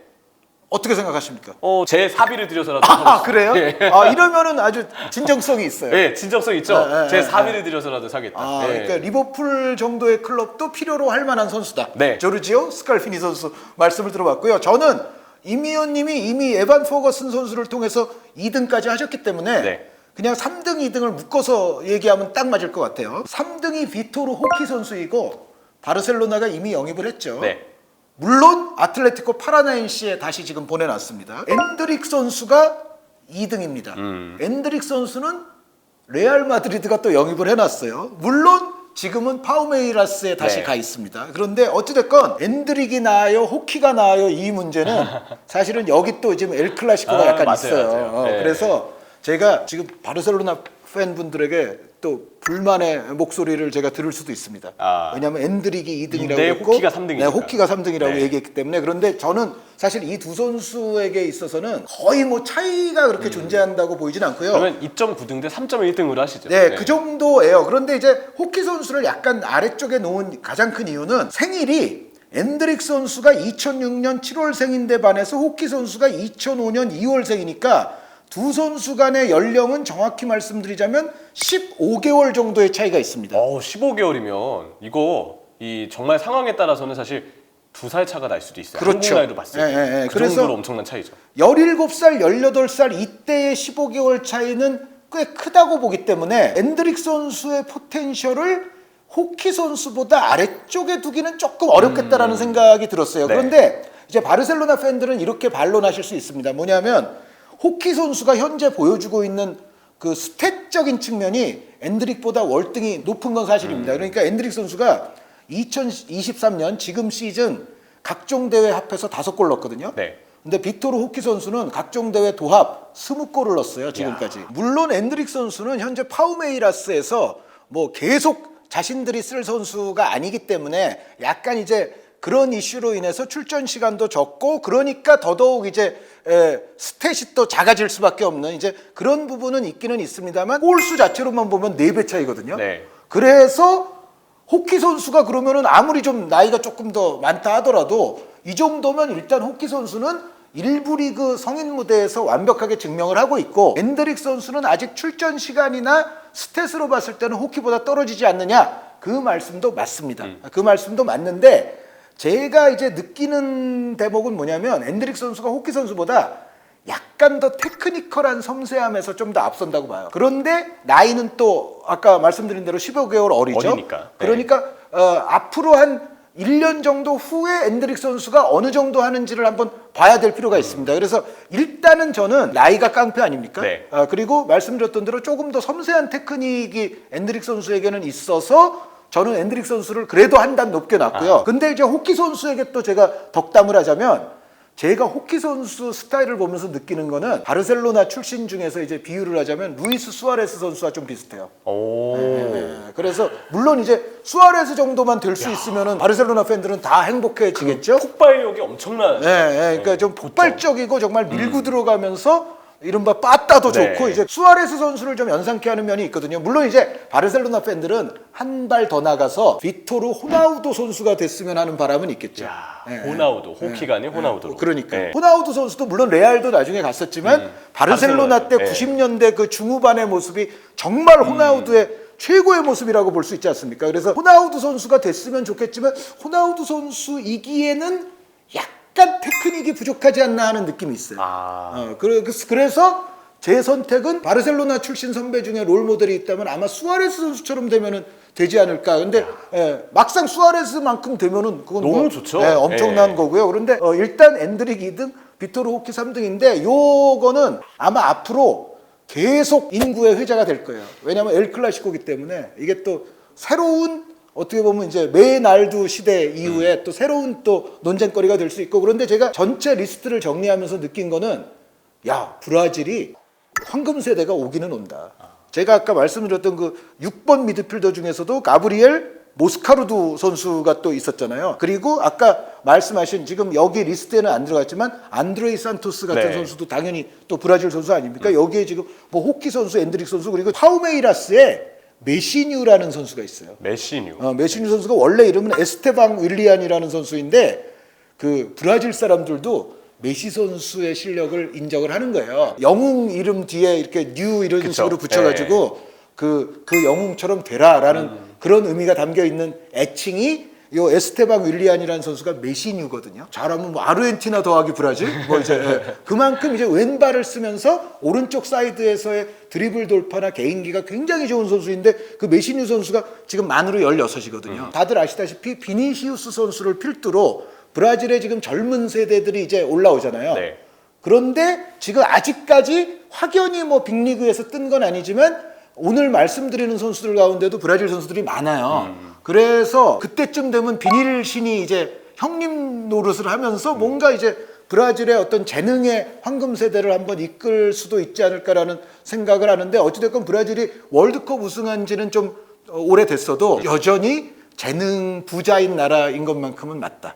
어떻게 생각하십니까? 제 사비를 들여서라도 아 그래요? 예. 이러면은 아주 진정성이 있어요. 네, 진정성 있죠. 네, 제 네, 사비를 들여서라도 사겠다. 네. 그러니까 리버풀 정도의 클럽도 필요로 할 만한 선수다. 네. 조르지오 스칼비니 선수 말씀을 들어봤고요. 저는 이미연님이 이미 에반 퍼거슨 선수를 통해서 2등까지 하셨기 때문에 네. 그냥 3등, 2등을 묶어서 얘기하면 딱 맞을 것 같아요. 3등이 비토르 호키 선수이고 바르셀로나가 이미 영입을 했죠. 네. 물론 아틀레티코 파라나이시에 다시 지금 보내놨습니다. 엔드릭 선수가 2등입니다. 엔드릭 선수는 레알 마드리드가 또 영입을 해놨어요. 물론 지금은 파우메이라스에 다시 네. 가 있습니다. 그런데 어찌됐건 엔드릭이 나아요, 호키가 나아요 이 문제는 사실은 여기 또 지금 엘 클라시코가 약간 맞아요, 있어요. 맞아요. 네. 그래서 제가 지금 바르셀로나 팬분들에게 또 불만의 목소리를 제가 들을 수도 있습니다. 왜냐하면 엔드릭이 2등이라고 네, 했고 호키가 3등이니까. 네, 호키가 3등이라고 네. 얘기했기 때문에 그런데 저는 사실 이 두 선수에게 있어서는 거의 뭐 차이가 그렇게 존재한다고 보이진 않고요. 그러면 2.9등 대 3.1등으로 하시죠. 네, 그 정도예요. 그런데 이제 호키 선수를 약간 아래쪽에 놓은 가장 큰 이유는 생일이 엔드릭 선수가 2006년 7월생인데 반해서 호키 선수가 2005년 2월생이니까 두 선수 간의 연령은 정확히 말씀드리자면 15개월 정도의 차이가 있습니다. 15개월이면 이거 정말 상황에 따라서는 사실 2살 차가 날 수도 있어요. 그렇죠. 한국 나이로 봤을 때. 네. 그 그래서 정도로 엄청난 차이죠. 17살, 18살 이때의 15개월 차이는 꽤 크다고 보기 때문에 엔드릭 선수의 포텐셜을 호키 선수보다 아래쪽에 두기는 조금 어렵겠다라는 생각이 들었어요. 네. 그런데 이제 바르셀로나 팬들은 이렇게 반론하실 수 있습니다. 뭐냐면 호키 선수가 현재 보여주고 있는 그 스탯적인 측면이 엔드릭보다 월등히 높은 건 사실입니다. 그러니까 엔드릭 선수가 2023년 지금 시즌 각종 대회 합해서 5골 넣었거든요. 네. 근데 빅토르 호키 선수는 각종 대회 도합 20골을 넣었어요, 지금까지. 물론 엔드릭 선수는 현재 파우메이라스에서 뭐 계속 자신들이 쓸 선수가 아니기 때문에 약간 이제 그런 이슈로 인해서 출전 시간도 적고, 그러니까 더더욱 이제 스탯이 또 작아질 수밖에 없는 이제 그런 부분은 있기는 있습니다만, 골수 자체로만 보면 4배 차이거든요. 네. 그래서 호키 선수가 그러면은 아무리 좀 나이가 조금 더 많다 하더라도 이 정도면 일단 호키 선수는 일부 리그 성인 무대에서 완벽하게 증명을 하고 있고, 엔드릭 선수는 아직 출전 시간이나 스탯으로 봤을 때는 호키보다 떨어지지 않느냐, 그 말씀도 맞습니다. 그 말씀도 맞는데, 제가 이제 느끼는 대목은 뭐냐면 엔드릭 선수가 호키 선수보다 약간 더 테크니컬한 섬세함에서 좀 더 앞선다고 봐요. 그런데 나이는 또 아까 말씀드린 대로 10여 개월 어리죠. 어리니까. 네. 그러니까 앞으로 한 1년 정도 후에 엔드릭 선수가 어느 정도 하는지를 한번 봐야 될 필요가 있습니다. 그래서 일단은 저는 나이가 깡패 아닙니까? 네. 그리고 말씀드렸던 대로 조금 더 섬세한 테크닉이 엔드릭 선수에게는 있어서 저는 엔드릭 선수를 그래도 한 단 높게 놨고요. 근데 이제 호키 선수에게 또 제가 덕담을 하자면, 제가 호키 선수 스타일을 보면서 느끼는 거는 바르셀로나 출신 중에서 이제 비유를 하자면 루이스 수아레스 선수와 좀 비슷해요. 오. 네. 그래서 물론 이제 수아레스 정도만 될 수 있으면은 바르셀로나 팬들은 다 행복해지겠죠. 폭발력이 엄청난. 그러니까 좀 폭발적이고 정말 밀고 들어가면서 이른바 빠따도 네. 좋고, 이제 수아레스 선수를 좀 연상케 하는 면이 있거든요. 물론 이제 바르셀로나 팬들은 한 발 더 나가서 비토르 호나우두 선수가 됐으면 하는 바람은 있겠죠. 호나우두, 호키가 아닌 호나우두로. 그러니까 네. 호나우두 선수도 물론 레알도 나중에 갔었지만 바르셀로나 때 네. 90년대 그 중후반의 모습이 정말 호나우두의 최고의 모습이라고 볼 수 있지 않습니까? 그래서 호나우두 선수가 됐으면 좋겠지만, 호나우두 선수이기에는 약간 테크닉이 부족하지 않나 하는 느낌이 있어요. 그래서 제 선택은 바르셀로나 출신 선배 중에 롤 모델이 있다면 아마 수아레스 선수처럼 되면은 되지 않을까. 근데 막상 수아레스만큼 되면은 그건 너무 뭐, 좋죠. 엄청난 거고요. 그런데 일단 엔드릭 2등, 비토르 호키 3등인데 요거는 아마 앞으로 계속 인구의 회자가 될 거예요. 왜냐하면 엘 클라시코기 때문에 이게 또 새로운, 어떻게 보면 이제 메날두 시대 이후에 또 새로운 또 논쟁거리가 될 수 있고. 그런데 제가 전체 리스트를 정리하면서 느낀 거는, 야, 브라질이 황금 세대가 오기는 온다. 제가 아까 말씀드렸던 그 6번 미드필더 중에서도 가브리엘 모스카루두 선수가 또 있었잖아요. 그리고 아까 말씀하신, 지금 여기 리스트에는 안 들어갔지만 안드레이 산토스 같은 네. 선수도 당연히 또 브라질 선수 아닙니까? 여기에 지금 뭐 호키 선수, 엔드릭 선수, 그리고 파우메이라스에 메시뉴라는 선수가 있어요. 메시뉴. 메시뉴 선수가 원래 이름은 에스테방 윌리안이라는 선수인데, 그 브라질 사람들도 메시 선수의 실력을 인정을 하는 거예요. 영웅 이름 뒤에 이렇게 뉴 이런 그쵸. 식으로 붙여가지고 그 영웅처럼 되라라는 그런 의미가 담겨 있는 애칭이 요 에스테방 윌리안이라는 선수가 메시뉴거든요. 잘하면 뭐 아르헨티나 더하기 브라질, 뭐 이제 그만큼 이제 왼발을 쓰면서 오른쪽 사이드에서의 드리블 돌파나 개인기가 굉장히 좋은 선수인데, 그 메시뉴 선수가 지금 만으로 16이거든요. 다들 아시다시피 비니시우스 선수를 필두로 브라질의 지금 젊은 세대들이 이제 올라오잖아요. 네. 그런데 지금 아직까지 확연히 뭐 빅리그에서 뜬 건 아니지만 오늘 말씀드리는 선수들 가운데도 브라질 선수들이 많아요. 그래서 그때쯤 되면 비닐 신이 이제 형님 노릇을 하면서 뭔가 이제 브라질의 어떤 재능의 황금 세대를 한번 이끌 수도 있지 않을까라는 생각을 하는데, 어찌됐건 브라질이 월드컵 우승한 지는 좀 오래됐어도 여전히 재능 부자인 나라인 것만큼은 맞다.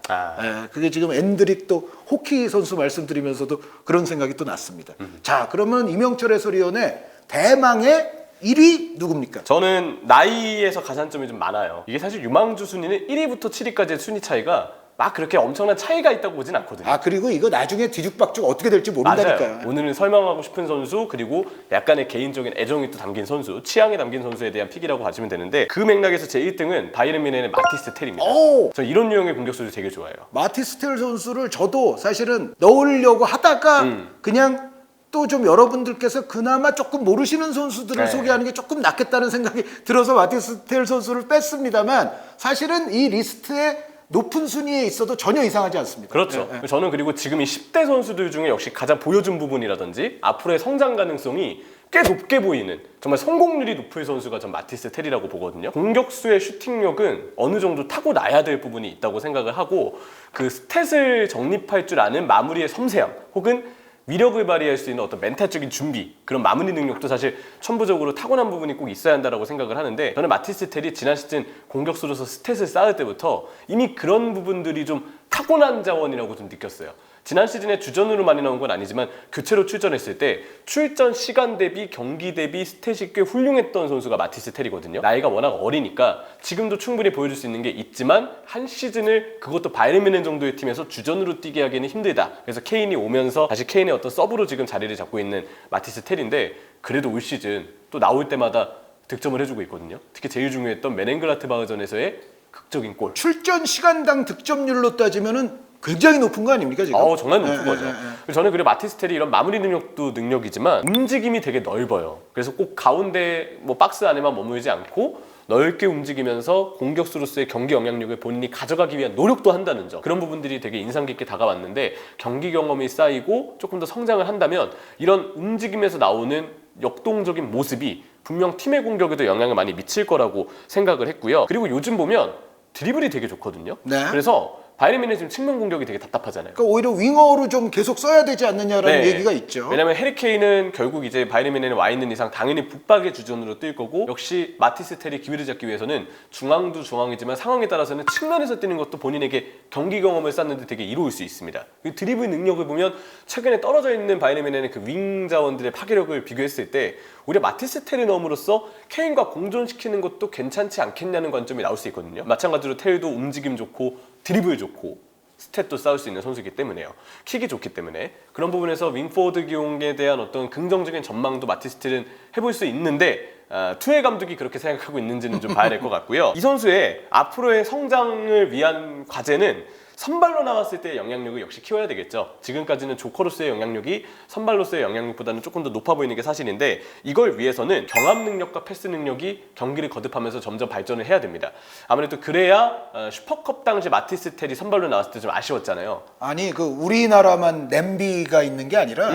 그게 지금 엔드릭 또 호키 선수 말씀드리면서도 그런 생각이 또 났습니다. 자, 그러면 이명철 해설위원의 대망의 1위 누굽니까? 저는 나이에서 가산점이 좀 많아요. 이게 사실 유망주 순위는 1위부터 7위까지의 순위 차이가 막 그렇게 엄청난 차이가 있다고 보진 않거든요. 그리고 이거 나중에 뒤죽박죽 어떻게 될지 모른다니까요. 맞아요. 오늘은 설명하고 싶은 선수, 그리고 약간의 개인적인 애정이 또 담긴 선수, 취향이 담긴 선수에 대한 픽이라고 봐주면 되는데, 그 맥락에서 제 1등은 바이에른 뮌헨의 마티스 텔입니다. 저 이런 유형의 공격수를 되게 좋아해요. 마티스 텔 선수를 저도 사실은 넣으려고 하다가 그냥 또 좀 여러분들께서 그나마 조금 모르시는 선수들을 소개하는 게 조금 낫겠다는 생각이 들어서 마티스 텔 선수를 뺐습니다만, 사실은 이 리스트에 높은 순위에 있어도 전혀 이상하지 않습니다. 그렇죠. 저는 그리고 지금 이 10대 선수들 중에 역시 가장 보여준 부분이라든지 앞으로의 성장 가능성이 꽤 높게 보이는 정말 성공률이 높을 선수가 전 마티스 텔이라고 보거든요. 공격수의 슈팅력은 어느 정도 타고나야 될 부분이 있다고 생각을 하고 그 스탯을 정립할 줄 아는 마무리의 섬세함 혹은 위력을 발휘할 수 있는 어떤 멘탈적인 준비 그런 마무리 능력도 사실 천부적으로 타고난 부분이 꼭 있어야 한다고 생각을 하는데 저는 마티스 텔이 지난 시즌 공격수로서 스탯을 쌓을 때부터 이미 그런 부분들이 좀 타고난 자원이라고 좀 느꼈어요. 지난 시즌에 주전으로 많이 나온 건 아니지만 교체로 출전했을 때 출전 시간 대비 경기 대비 스탯이 꽤 훌륭했던 선수가 마티스 텔이거든요. 나이가 워낙 어리니까 지금도 충분히 보여줄 수 있는 게 있지만 한 시즌을 그것도 바이에른 뮌헨 정도의 팀에서 주전으로 뛰게 하기는 힘들다. 그래서 케인이 오면서 다시 케인의 어떤 서브로 지금 자리를 잡고 있는 마티스 텔인데 그래도 올 시즌 또 나올 때마다 득점을 해주고 있거든요. 특히 제일 중요했던 메넨글라트바흐전에서의 극적인 골. 출전 시간당 득점률로 따지면은 굉장히 높은 거 아닙니까 지금? 정말 높은 거죠. 저는 그리고 마티스 텔이 이런 마무리 능력도 능력이지만 움직임이 되게 넓어요. 그래서 꼭 가운데 뭐 박스 안에만 머물지 않고 넓게 움직이면서 공격수로서의 경기 영향력을 본인이 가져가기 위한 노력도 한다는 점. 그런 부분들이 되게 인상 깊게 다가왔는데 경기 경험이 쌓이고 조금 더 성장을 한다면 이런 움직임에서 나오는 역동적인 모습이 분명 팀의 공격에도 영향을 많이 미칠 거라고 생각을 했고요. 그리고 요즘 보면 드리블이 되게 좋거든요. 네. 그래서 바이에른 뮌헨 지금 측면 공격이 되게 답답하잖아요. 그러니까 오히려 윙어로 좀 계속 써야 되지 않느냐라는 얘기가 있죠. 왜냐면 해리 케인은 결국 이제 바이에른 뮌헨에 와 있는 이상 당연히 북박의 주전으로 뛸 거고 역시 마티스 텔이 기회를 잡기 위해서는 중앙도 중앙이지만 상황에 따라서는 측면에서 뛰는 것도 본인에게 경기 경험을 쌓는데 되게 이로울 수 있습니다. 그 드리블 능력을 보면 최근에 떨어져 있는 바이에른 뮌헨의 그 윙 자원들의 파괴력을 비교했을 때 오히려 마티스 텔을 넣음으로써 케인과 공존시키는 것도 괜찮지 않겠냐는 관점이 나올 수 있거든요. 마찬가지로 텔도 움직임 좋고 드리블 좋고 스탯도 쌓을 수 있는 선수이기 때문에요. 킥이 좋기 때문에 그런 부분에서 윙포워드 기용에 대한 어떤 긍정적인 전망도 마티스 텔은 해볼 수 있는데 투엘 감독이 그렇게 생각하고 있는지는 좀 봐야 될 것 같고요. 이 선수의 앞으로의 성장을 위한 과제는 선발로 나왔을 때의 영향력을 역시 키워야 되겠죠. 지금까지는 조커로서의 영향력이 선발로서의 영향력보다는 조금 더 높아 보이는 게 사실인데 이걸 위해서는 경합 능력과 패스 능력이 경기를 거듭하면서 점점 발전을 해야 됩니다. 아무래도 그래야 슈퍼컵 당시 마티스 텔이 선발로 나왔을 때 좀 아쉬웠잖아요. 아니 그 우리나라만 냄비가 있는 게 아니라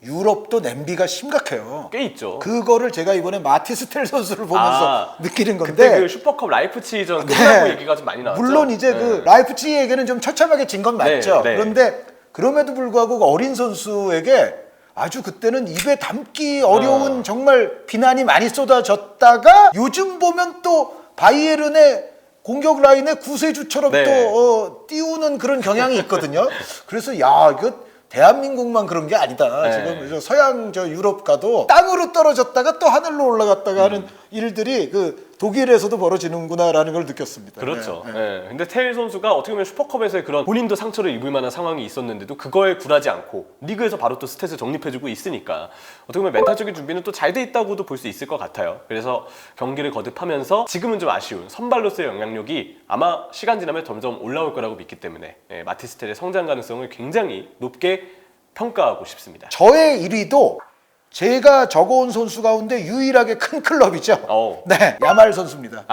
유럽도 냄비가 심각해요. 꽤 있죠. 그거를 제가 이번에 마티스 텔 선수를 보면서 느끼는 건데 그때 그 슈퍼컵 라이프치히전 끝나고 얘기가 좀 많이 나왔죠. 물론 이제 그 라이프치히에게는 좀 처참하게 진 건 맞죠. 네. 그런데 그럼에도 불구하고 그 어린 선수에게 아주 그때는 입에 담기 어려운 정말 비난이 많이 쏟아졌다가 요즘 보면 또 바이에른의 공격 라인의 구세주처럼 또 띄우는 그런 경향이 있거든요. 그래서 야 이거 대한민국만 그런 게 아니다. 지금 서양 유럽 가도 땅으로 떨어졌다가 또 하늘로 올라갔다가 하는 일들이 그 독일에서도 벌어지는구나라는 걸 느꼈습니다. 그렇죠. 근데 텔 선수가 어떻게 보면 슈퍼컵에서의 그런 본인도 상처를 입을 만한 상황이 있었는데도 그거에 굴하지 않고 리그에서 바로 또 스탯을 정립해주고 있으니까 어떻게 보면 멘탈적인 준비는 또 잘 돼 있다고도 볼 수 있을 것 같아요. 그래서 경기를 거듭하면서 지금은 좀 아쉬운 선발로서의 영향력이 아마 시간 지나면 점점 올라올 거라고 믿기 때문에 마티스 텔의 성장 가능성을 굉장히 높게 평가하고 싶습니다. 저의 1위도 제가 적어온 선수 가운데 유일하게 큰 클럽이죠. 네, 야말 선수입니다.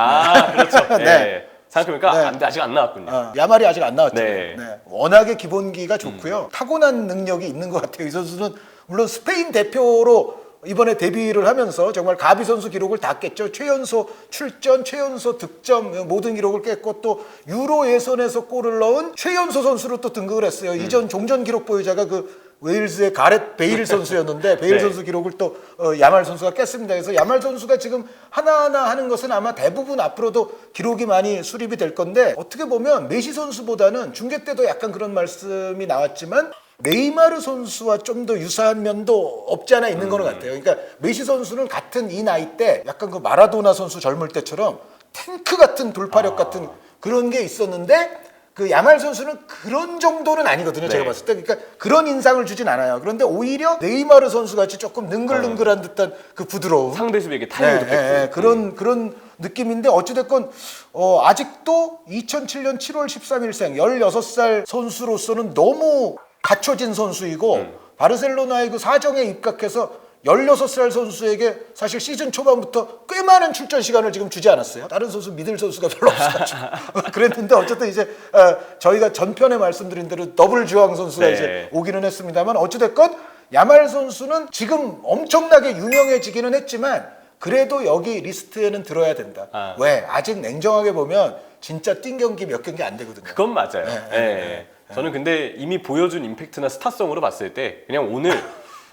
그렇죠. 네. 생각해보니까 아직 안 나왔군요. 야말이 아직 안 나왔죠. 네. 워낙에 기본기가 좋고요. 타고난 능력이 있는 것 같아요. 이 선수는 물론 스페인 대표로 이번에 데뷔를 하면서 정말 가비 선수 기록을 다 깼죠. 최연소 출전, 최연소 득점 모든 기록을 깼고 또 유로 예선에서 골을 넣은 최연소 선수로 또 등극을 했어요. 이전 종전 기록 보유자가 그 웨일즈의 가렛 베일 선수였는데 베일 선수 기록을 또 야말 선수가 깼습니다. 그래서 야말 선수가 지금 하나하나 하는 것은 아마 대부분 앞으로도 기록이 많이 수립이 될 건데 어떻게 보면 메시 선수보다는 중계 때도 약간 그런 말씀이 나왔지만 네이마르 선수와 좀 더 유사한 면도 없지 않아 있는 거는 같아요. 그러니까 메시 선수는 같은 이 나이 때 약간 그 마라도나 선수 젊을 때처럼 탱크 같은 돌파력 같은 그런 게 있었는데 그 야말 선수는 그런 정도는 아니거든요. 제가 봤을 때. 그러니까 그런 인상을 주진 않아요. 그런데 오히려 네이마르 선수 같이 조금 능글능글한 듯한 그 부드러움. 상대 수비에게 타임도 뺐고. 그런 느낌인데 어찌됐건 아직도 2007년 7월 13일생 16살 선수로서는 너무 갖춰진 선수이고 바르셀로나의 그 사정에 입각해서 16살 선수에게 사실 시즌 초반부터 꽤 많은 출전 시간을 지금 주지 않았어요. 다른 선수 믿을 선수가 별로 없어가지고 그랬는데 어쨌든 이제 저희가 전편에 말씀드린 대로 더블 주황 선수가 이제 오기는 했습니다만 어찌됐건 야말 선수는 지금 엄청나게 유명해지기는 했지만 그래도 여기 리스트에는 들어야 된다. 왜? 아직 냉정하게 보면 진짜 뛴 경기 몇 경기 안 되거든요. 그건 맞아요. 저는 근데 이미 보여준 임팩트나 스타성으로 봤을 때 그냥 오늘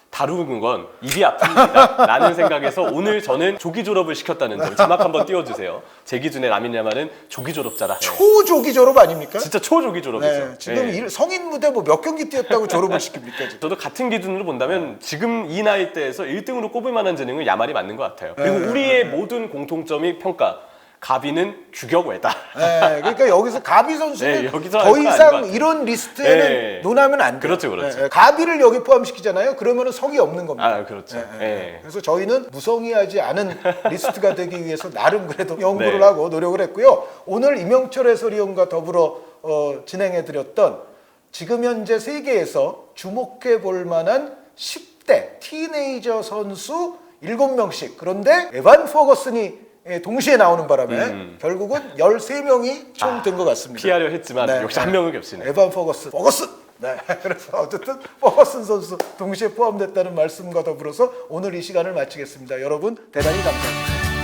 다루는 건 입이 아픕니다 라는 생각에서 오늘 저는 조기 졸업을 시켰다는 점 자막 한번 띄워주세요. 제 기준에 라민 야말은 조기 졸업자다. 초조기 졸업 아닙니까? 진짜 초조기 졸업이죠. 지금 성인 무대 뭐 몇 경기 뛰었다고 졸업을 시킵니까? 지금? 저도 같은 기준으로 본다면 지금 이 나이대에서 1등으로 꼽을 만한 재능은 야말이 맞는 것 같아요. 그리고 우리의 모든 공통점이 평가. 가비는 규격외다. 그러니까 여기서 가비 선수는 여기서 더 이상 이런 리스트에는 논하면 안 돼요. 그렇죠, 그렇죠. 가비를 여기 포함시키잖아요. 그러면은 성이 없는 겁니다. 그렇죠. 그래서 저희는 무성의하지 않은 리스트가 되기 위해서 나름 그래도 연구를 하고 노력을 했고요. 오늘 임영철 해설위원과 더불어 진행해드렸던 지금 현재 세계에서 주목해 볼 만한 10대 티네이저 선수 7명씩. 그런데 에반 퍼거슨이 동시에 나오는 바람에 결국은 13명이 총 된 것 같습니다. 피하려 했지만 역시 한 명은 겹치네. 에반 퍼거슨. 그래서 어쨌든 퍼거슨 선수 동시에 포함됐다는 말씀과 더불어서 오늘 이 시간을 마치겠습니다. 여러분 대단히 감사합니다.